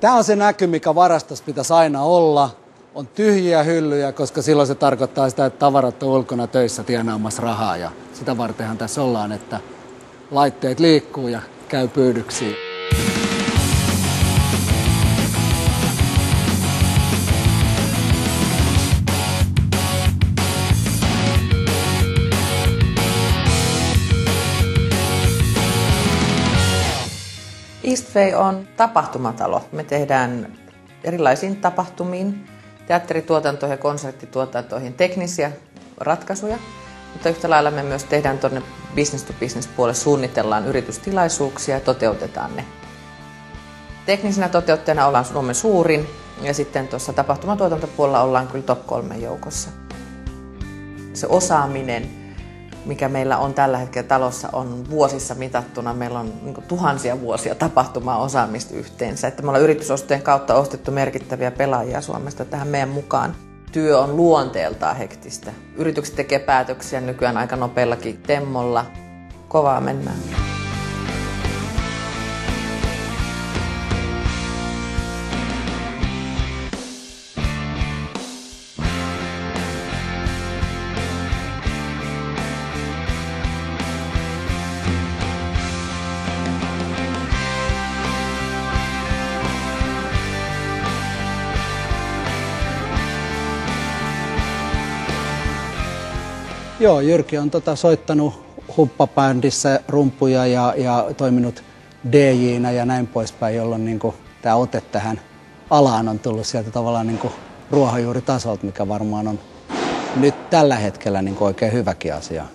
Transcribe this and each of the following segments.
Tämä on se näky, mikä varastossa pitäisi aina olla. On tyhjiä hyllyjä, koska silloin se tarkoittaa sitä, että tavarat on ulkona töissä tienaamassa rahaa. Ja sitä vartenhan tässä ollaan, että laitteet liikkuu ja käy pyydyksiin. Eastway on tapahtumatalo. Me tehdään erilaisiin tapahtumiin, teatterituotantoihin ja konserttituotantoihin teknisiä ratkaisuja, mutta yhtä lailla me myös tehdään tuonne business to business puolelle, suunnitellaan yritystilaisuuksia ja toteutetaan ne. Teknisenä toteuttajana ollaan Suomen suurin ja sitten tuossa tapahtumatuotantopuolella ollaan kyllä top 3 joukossa. Se osaaminen, mikä meillä on tällä hetkellä talossa, on vuosissa mitattuna. Meillä on tuhansia vuosia tapahtumaa osaamista yhteensä. Että me ollaan yritysostojen kautta ostettu merkittäviä pelaajia Suomesta tähän meidän mukaan. Työ on luonteeltaan hektistä. Yritykset tekee päätöksiä nykyään aika nopeallakin temmolla. Kovaa mennään. Joo, Jyrki on soittanut humppabändissä rumpuja ja toiminut DJ:nä ja näin poispäin, jolloin tämä ote tähän alaan on tullut sieltä tavallaan ruohonjuuritasolta, mikä varmaan on nyt tällä hetkellä oikein hyväkin asia,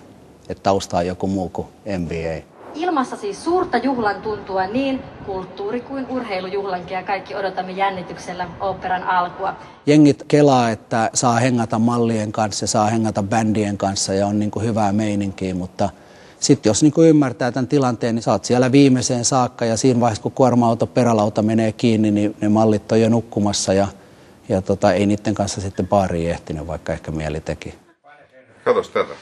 että tausta on joku muu kuin NBA. Ilmassa siis suurta juhlan tuntua niin kulttuuri- kuin urheilujuhlankin ja kaikki odotamme jännityksellä oopperan alkua. Jengit kelaa, että saa hengata mallien kanssa, saa hengata bändien kanssa ja on hyvää meininkiä, mutta sitten jos ymmärtää tämän tilanteen, niin sä oot siellä viimeiseen saakka ja siinä vaiheessa kun kuorma-auto perälauta menee kiinni, niin ne mallit on jo nukkumassa ja ei niiden kanssa sitten baariin ehtinyt, vaikka ehkä mieli teki. Katos tätä.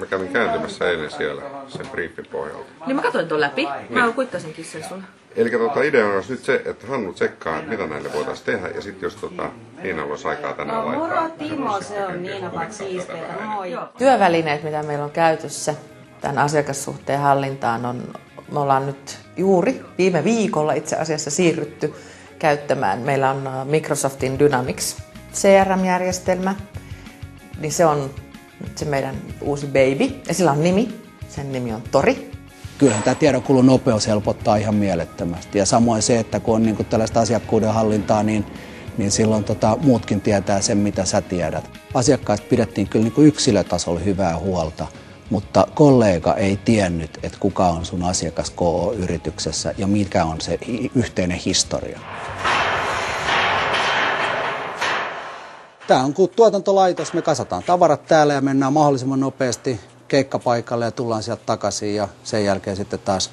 Mä kävin kääntymässä eilen siellä sen briefin pohjalta. Niin mä katsoin tuon läpi. Mä kuittasinkin sen sun. Eli idea on nyt se, että Hannu tsekkaa, mitä näille voitaisiin tehdä. Ja sitten jos Niina olisi aikaa tänään laittaa. Moro Timo, se on Niina Paksiispeiltä. Moi. Työvälineet, mitä meillä on käytössä tämän asiakassuhteen hallintaan, me ollaan nyt juuri viime viikolla itse asiassa siirrytty käyttämään. Meillä on Microsoftin Dynamics CRM-järjestelmä. Niin se on se meidän uusi baby, ja sillä on nimi. Sen nimi on Tori. Kyllähän tämä tiedonkulun nopeus helpottaa ihan mielettömästi. Ja samoin se, että kun on tällaista asiakkuuden hallintaa, niin silloin muutkin tietää sen, mitä sä tiedät. Asiakkaista pidettiin kyllä yksilötasolla hyvää huolta, mutta kollega ei tiennyt, että kuka on sun asiakas KO-yrityksessä ja mikä on se yhteinen historia. Tämä on kuin tuotantolaitos, me kasataan tavarat täällä ja mennään mahdollisimman nopeasti keikkapaikalle ja tullaan sieltä takaisin ja sen jälkeen sitten taas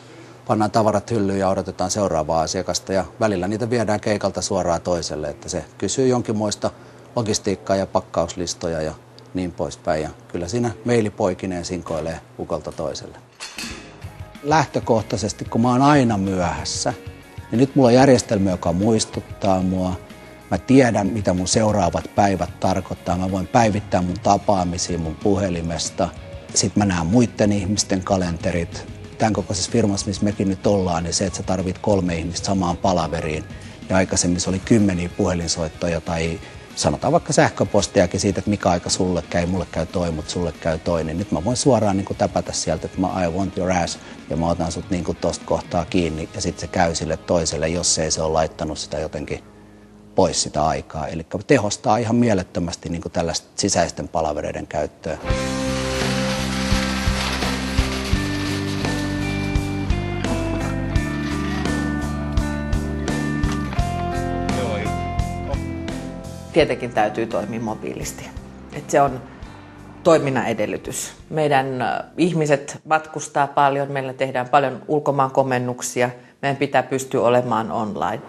pannaan tavarat hyllyyn ja odotetaan seuraavaa asiakasta ja välillä niitä viedään keikalta suoraan toiselle, että se kysyy jonkinmoista logistiikkaa ja pakkauslistoja ja niin poispäin ja kyllä siinä meilipoikineen sinkoilee ukolta toiselle. Lähtökohtaisesti, kun mä oon aina myöhässä, niin nyt mulla on järjestelmä, joka muistuttaa mua. Mä tiedän, mitä mun seuraavat päivät tarkoittaa. Mä voin päivittää mun tapaamisia mun puhelimesta. Sitten mä näen muiden ihmisten kalenterit. Tämän kokoisessa firmassa, missä mekin nyt ollaan, niin se, että sä tarvit 3 ihmistä samaan palaveriin. Ja aikaisemmin se oli 10 puhelinsoittoja tai sanotaan vaikka sähköpostiakin siitä, että mikä aika sulle käy, mulle käy toi, mutta sulle käy toi. Niin nyt mä voin suoraan täpätä sieltä, että I want your ass ja mä otan sut tosta kohtaa kiinni ja sitten se käy sille toiselle, jos ei se ole laittanut sitä jotenkin pois sitä aikaa. Eli tehostaa ihan mielettömästi tällaista sisäisten palavereiden käyttöä. Tietenkin täytyy toimia mobiilisti. Että se on toiminnan edellytys. Meidän ihmiset matkustaa paljon, meillä tehdään paljon ulkomaankomennuksia. Meidän pitää pystyä olemaan online.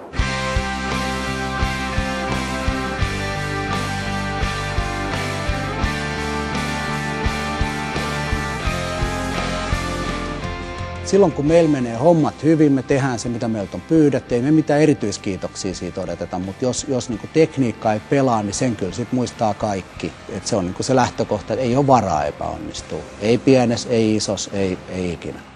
Silloin kun meillä menee hommat hyvin, me tehdään se, mitä meiltä on pyydetty. Ei me mitään erityiskiitoksia siitä odoteta, mutta jos niin kuin tekniikka ei pelaa, niin sen kyllä sit muistaa kaikki. Et se on niin kuin se lähtökohta, että ei ole varaa epäonnistua. Ei pienessä, ei isossa, ei ikinä.